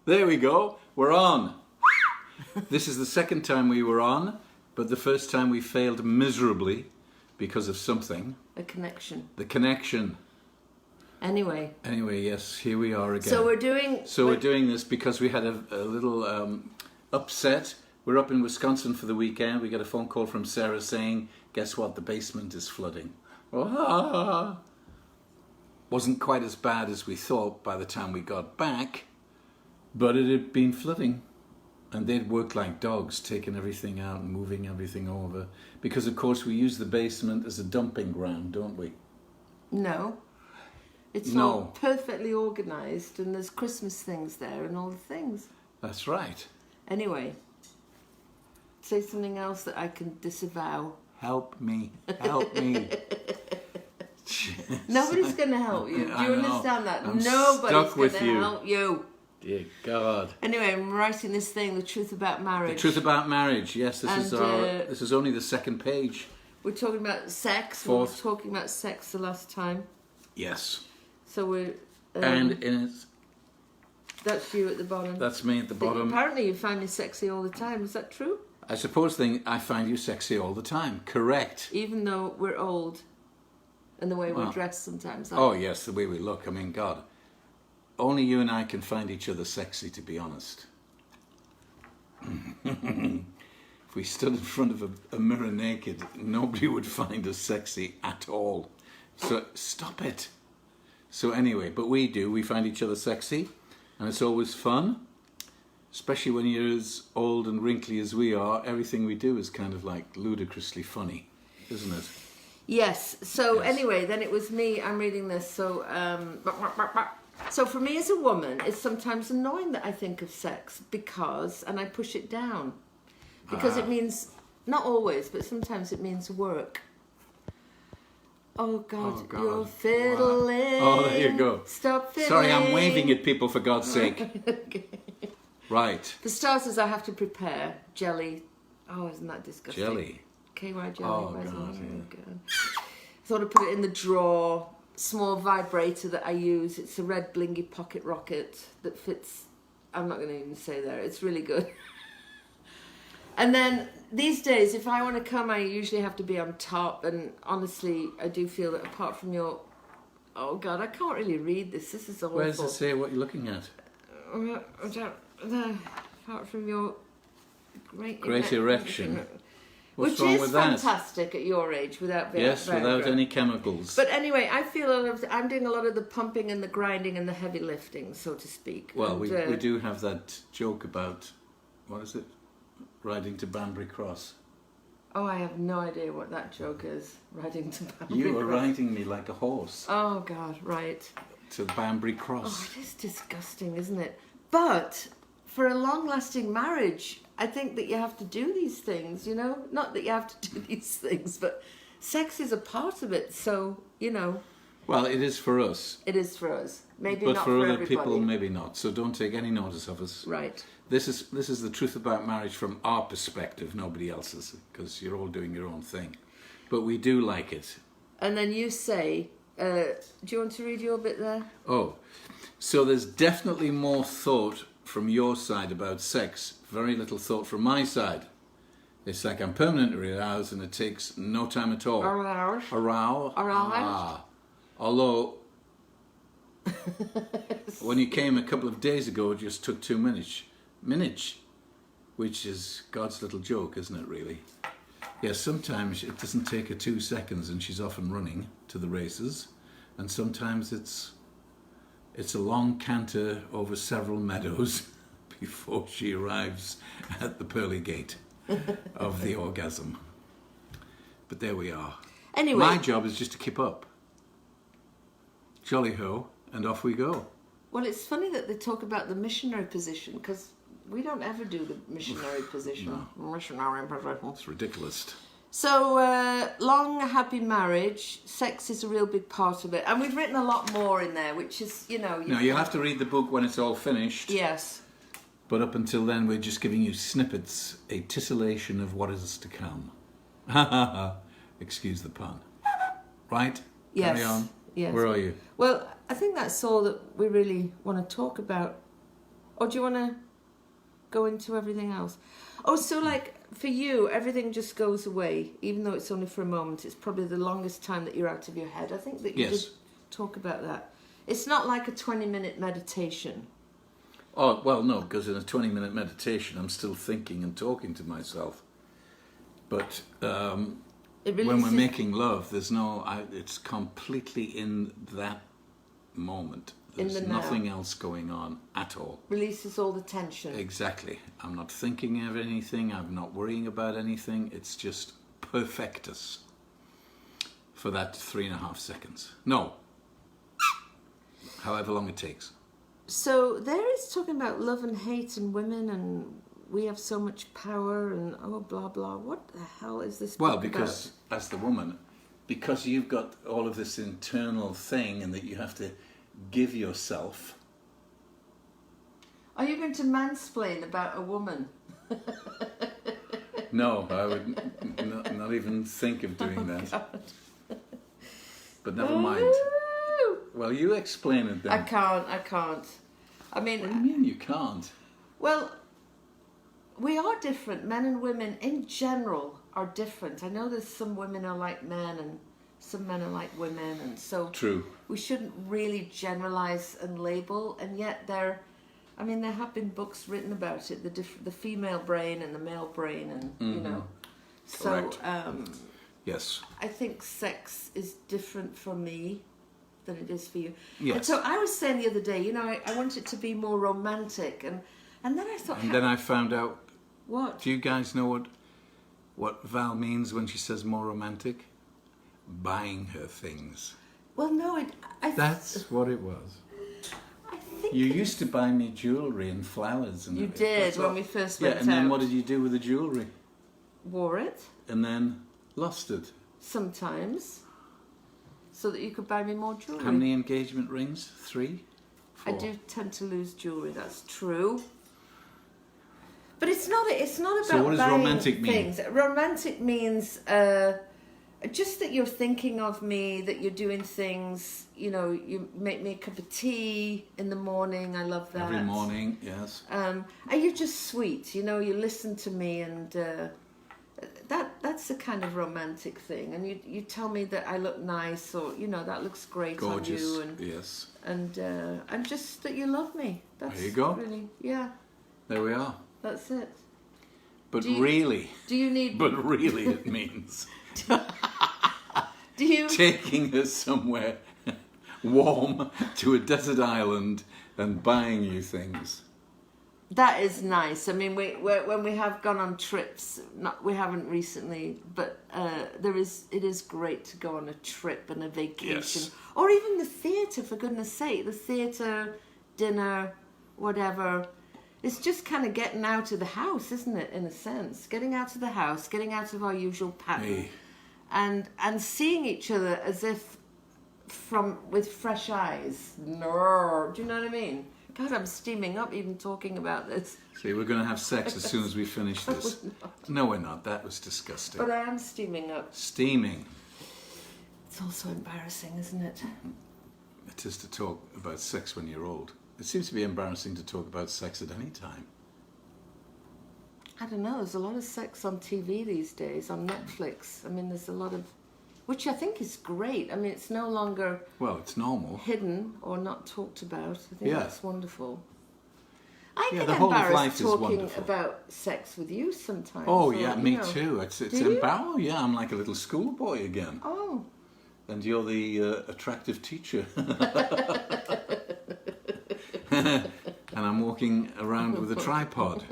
There we go. We're on. This is the second time we were on, but the first time we failed miserably because of something. A connection. The connection. Anyway, yes, here we are again. So we're doing this because we had a little upset. We're up in Wisconsin for the weekend. We got a phone call from Sarah saying, guess what, the basement is flooding. Wasn't quite as bad as we thought by the time we got back, but it had been flooding. And they'd worked like dogs, taking everything out and moving everything over. Because, of course, we use the basement as a dumping ground, don't we? No. It's all perfectly organised, and there's Christmas things there and all the things. That's right. Anyway, say something else that I can disavow. Help me. Help me. Nobody's going to help you. Do you understand that? I'm Nobody's going to help you. Dear God. Anyway, I'm writing this thing, The Truth About Marriage. The Truth About Marriage, yes. This is only the second page. We're talking about sex. Fourth. We were talking about sex the last time. Yes. So we're... and in it... That's you at the bottom. That's me at the bottom. Apparently you find me sexy all the time. Is that true? I suppose I find you sexy all the time. Correct. Even though we're old. And the way we're dressed sometimes. Oh, yes, the way we look. I mean, God. Only you and I can find each other sexy, to be honest. If we stood in front of a mirror naked, nobody would find us sexy at all. So, stop it. So anyway, but we do. We find each other sexy. And it's always fun. Especially when you're as old and wrinkly as we are. Everything we do is kind of like ludicrously funny, isn't it? Yes. So anyway, then it was me. I'm reading this. So, so for me as a woman, it's sometimes annoying that I think of sex because, and I push it down. Because it means, not always, but sometimes it means work. Oh God, you're fiddling. Oh, there you go. Stop fiddling. Sorry, I'm waving at people for God's sake. Okay. Right. For starters, I have to prepare jelly. Oh, isn't that disgusting? Jelly? KY jelly. Oh, God, yeah. I thought I'd put it in the drawer. Small vibrator that I use. It's a red blingy pocket rocket that fits. I'm not going to even say there. It's really good. And then these days, if I want to come, I usually have to be on top. And honestly, I do feel that apart from your... Oh, God, I can't really read this. This is awful. Where does it say what you're looking at? Apart from your... Great erection. What's Which wrong is with that? fantastic at your age without being... Yes, without any chemicals. But anyway, I feel I'm doing a lot of the pumping and the grinding and the heavy lifting, so to speak. Well, and, we do have that joke about... What is it? Riding to Banbury Cross. Oh, I have no idea what that joke is. Riding to Banbury Cross. You were riding me like a horse. Oh, God, right. To Banbury Cross. Oh, it is disgusting, isn't it? But for a long-lasting marriage, I think that you have to do these things, you know? Not that you have to do these things, but sex is a part of it, so, you know. Well, it is for us. It is for us. Maybe but not for for other everybody. people, maybe not. So don't take any notice of us. Right. This is the truth about marriage from our perspective, nobody else's, because you're all doing your own thing. But we do like it. And then you say, do you want to read your bit there? Oh, so there's definitely more thought from your side about sex, very little thought from my side. It's like I'm permanently aroused and it takes no time at all. Aroused. Aroused. Aroused. Although, when you came a couple of days ago, it just took 2 minutes. Which is God's little joke, isn't it, really? Yes, sometimes it doesn't take her 2 seconds and she's off and running to the races. And sometimes it's a long canter over several meadows before she arrives at the pearly gate of the orgasm. But there we are. Anyway. My job is just to keep up. Jolly ho, and off we go. Well, it's funny that they talk about the missionary position, because we don't ever do the missionary position. No. Missionary position. It's ridiculous. So, long, happy marriage. Sex is a real big part of it. And we've written a lot more in there, which is, you know... Now, you'll have to read the book when it's all finished. Yes. But up until then, we're just giving you snippets, a titillation of what is to come. Excuse the pun. Right? Yes. Carry on. Yes. Where are you? Well, I think that's all that we really want to talk about Or do you want to go into everything else? Oh, so like for you, everything just goes away, even though it's only for a moment. It's probably the longest time that you're out of your head. I think that you did talk about that. It's not like a 20-minute meditation. Oh, well, no, because in a 20-minute meditation, I'm still thinking and talking to myself. But when we're making love, there's it's completely in that moment. There's nothing else going on at all. Releases all the tension. Exactly. I'm not thinking of anything. I'm not worrying about anything. It's just perfectus for that 3.5 seconds. No. However long it takes. So there is talking about love and hate and women and we have so much power and blah blah. What the hell is this? Well, because as the woman, because you've got all of this internal thing and that you have to give yourself. Are you going to mansplain about a woman? No, I would not even think of doing that. God. But never mind. Well, you explain it then. I can't. I mean... What do you mean you can't? Well, we are different. Men and women in general are different. I know there's some women are like men and some men are like women, and so... True. We shouldn't really generalise and label, and yet there have been books written about it, the female brain and the male brain, and, you know. So, yes. I think sex is different for me than it is for you. Yes. And so I was saying the other day, you know, I want it to be more romantic, and then I thought... And then I found out... What? Do you guys know what Val means when she says more romantic? Buying her things. Well, no, That's what it was. I think... You used to buy me jewellery and flowers. And you did when we first went out. Yeah, and then what did you do with the jewellery? Wore it. And then lost it. Sometimes. So that you could buy me more jewellery. How many engagement rings? 3? 4? I do tend to lose jewellery, that's true. But it's not about so what does buying romantic mean? things. Romantic means just that you're thinking of me, that you're doing things, you know, you make me a cup of tea in the morning, I love that. Every morning, yes. And you're just sweet, you know, you listen to me, and that's the kind of romantic thing. And you tell me that I look nice, or, you know, that looks great. Gorgeous, on you. And, yes. And just that you love me. That's there you go. Really, yeah. There we are. That's it. But really... Do you need... But really it means... Do you... Taking her somewhere warm to a desert island and buying you things. That is nice. I mean, when we have gone on trips, we haven't recently, but it is great to go on a trip and a vacation. Yes. Or even the theatre, for goodness sake. The theatre, dinner, whatever. It's just kind of getting out of the house, isn't it, in a sense? Getting out of the house, getting out of our usual pattern. Hey. And seeing each other as if with fresh eyes. No, do you know what I mean? God, I'm steaming up even talking about this. See, we're going to have sex as soon as we finish this. No, we're not. That was disgusting. But I am steaming up. Steaming. It's also embarrassing, isn't it? It is to talk about sex when you're old. It seems to be embarrassing to talk about sex at any time. I don't know. There's a lot of sex on TV these days, on Netflix. I mean, there's a lot of... Which I think is great. I mean, it's no longer... Well, it's normal. ...hidden or not talked about. I think that's wonderful. I get the whole of life embarrassed is talking wonderful. about sex with you sometimes. Oh, or, yeah, me too. It's embarrassing. Yeah, I'm like a little schoolboy again. Oh. And you're the attractive teacher. And I'm walking around with a tripod.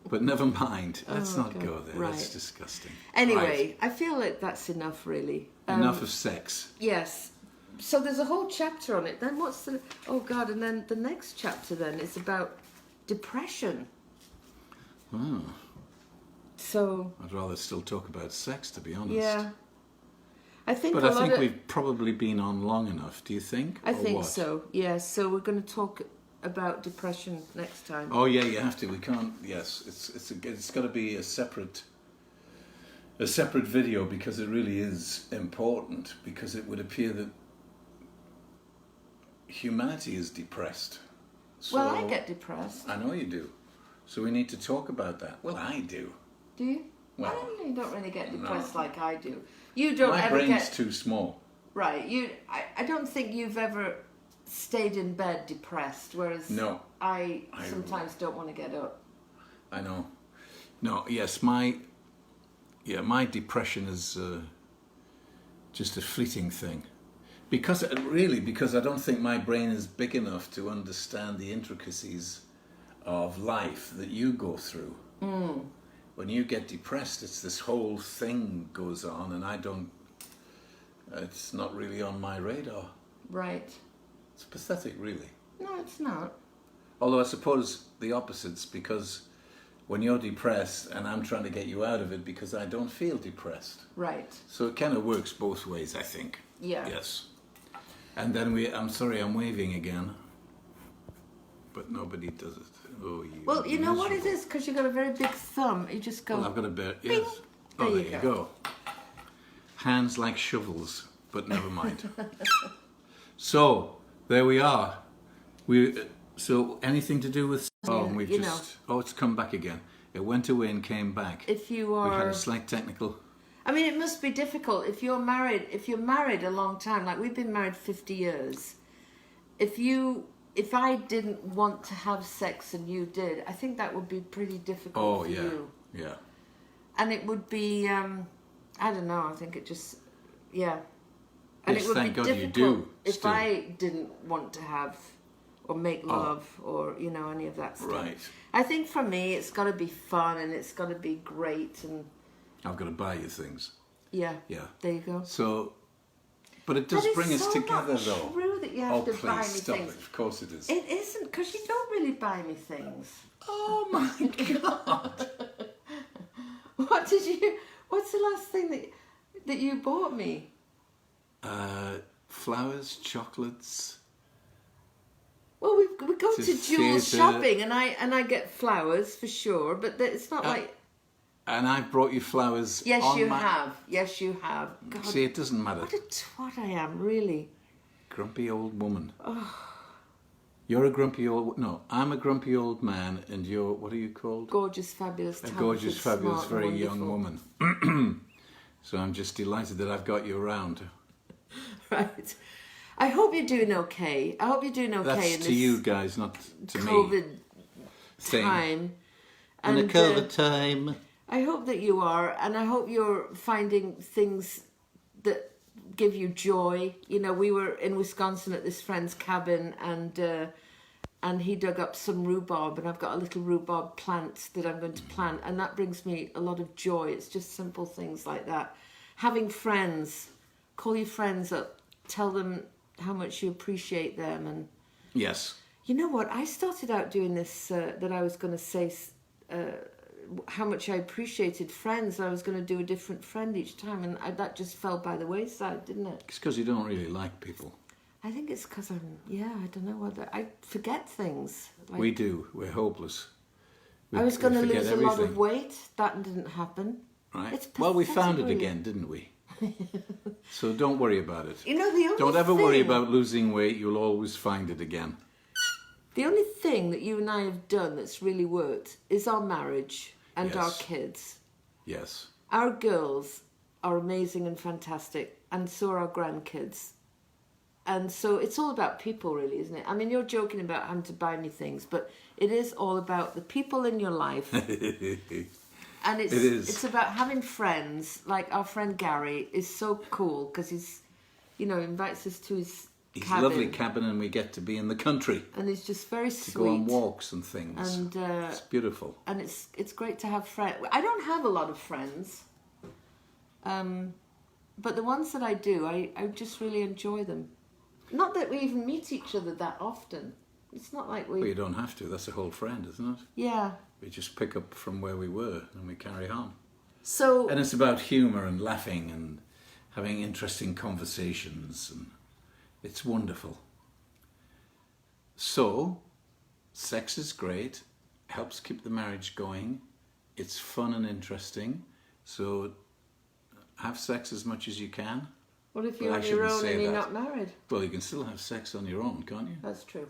But never mind. Let's not go there. Right. That's disgusting. Anyway, right. I feel like that's enough, really. Enough of sex. Yes. So there's a whole chapter on it. Then what's the... Oh, God. And then the next chapter then is about depression. Oh. So... I'd rather still talk about sex, to be honest. Yeah. I think But I think we've probably been on long enough, do you think? I think so, yeah. So we're going to talk about depression next time. Oh, yeah, you have to. We can't... Yes, it's got to be a separate video, because it really is important, because it would appear that humanity is depressed. So, Well, I get depressed. I know you do. So we need to talk about that. Well, I do. Do you? Well, You don't really get depressed no. like I do. You don't My ever brain's get... too small. Right. I don't think you've ever stayed in bed depressed, whereas No. I sometimes don't want to get up. I know. No, yes, my depression is just a fleeting thing. Because I don't think my brain is big enough to understand the intricacies of life that you go through. Mm. When you get depressed, it's this whole thing goes on, and it's not really on my radar. Right. It's pathetic, really. No, it's not. Although I suppose the opposite's because when you're depressed and I'm trying to get you out of it because I don't feel depressed. Right. So it kind of works both ways, I think. Yeah. Yes. And then I'm sorry, I'm waving again. But nobody does it. Oh, you. Well, you know what it miserable. is? Because you've got a very big thumb. You just go... Well, I've got a bit, Bing. yes. Oh, There there you you go. Hands like shovels, but never mind. So, there we are. So, anything to do with... Oh, and we've you just... Oh, it's come back again. It went away and came back. If you We had are... a slight technical... I mean, it must be difficult if you're married. If you're married a long time, like we've been married 50 years. If I didn't want to have sex and you did, I think that would be pretty difficult for you. Yeah. And it would be, I don't know. I think it just, yeah. And Yes, it would thank be God you difficult do if still. I didn't want to have or make love or any of that stuff. Right. I think for me, it's got to be fun and it's got to be great and. I've got to buy you things. Yeah. Yeah. There you go. So, but it does But it's bring us so together, not though. true that you have Oh, to please buy me stop things. it. Of course it is. It isn't, because you don't really buy me things. Oh my God! What's the last thing that you bought me? Flowers, chocolates. Well, we go to Just Jewel's theatre. shopping, and I get flowers for sure, but it's not like. And I've brought you flowers. Yes, on you my... have. Yes, you have. God, See, it doesn't matter. what a twat I am, really. Grumpy old woman. You're a grumpy old... No, I'm a grumpy old man, and you're... What are you called? Gorgeous, fabulous, A talented, gorgeous, fabulous, smart, very wonderful. young woman. So I'm just delighted that I've got you around. Right. I hope you're doing okay. I hope you're doing okay That's in to this you guys, not to me. COVID Thing. time. In the And, COVID time. I hope that you are, and I hope you're finding things that give you joy. You know, we were in Wisconsin at this friend's cabin, and he dug up some rhubarb, and I've got a little rhubarb plant that I'm going to plant, and that brings me a lot of joy. It's just simple things like that. Having friends, call your friends up, tell them how much you appreciate them, and Yes. you know what? I started out doing this, that I was going to say how much I appreciated friends. I was going to do a different friend each time, and that just fell by the wayside, didn't it? It's because you don't really like people. I think it's because I don't know what, I forget things. Like, We do. We're hopeless. I was going to forget lose a lot of everything. weight. That didn't happen. Right. It's Well, we found it pathetic, again, didn't we? So don't worry about it. You know, the only Don't ever worry thing- about losing weight. You'll always find it again. The only thing that you and I have done that's really worked is our marriage and our Yes. kids. Yes. Our girls are amazing and fantastic, and so are our grandkids. And so it's all about people, really, isn't it? I mean, you're joking about having to buy me things, but it is all about the people in your life. And It is. it's about having friends. Like our friend Gary is so cool because he's, invites us to his It's a cabin. lovely cabin, and we get to be in the country And he's just very to sweet. go on walks and things. And It's beautiful. and it's great to have friends. I don't have a lot of friends, but the ones that I do, I just really enjoy them. Not that we even meet each other that often. It's not like Well, you don't have to. That's a whole friend, isn't it? Yeah. We just pick up from where we were and we carry on. So And it's about humour and laughing and having interesting conversations, and it's wonderful. So, sex is great, helps keep the marriage going, it's fun and interesting, so have sex as much as you can. what if Well, you're I on your shouldn't own say and you're that. not married? Well, you can still have sex on your own, can't you? That's true.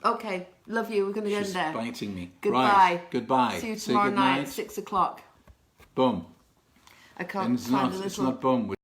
Okay, love you. We're going to end She's there. biting me. Goodbye. Right. Goodbye. See you Say tomorrow good night night. at 6 o'clock. Boom. I can't And it's find not, a it's little... not boom.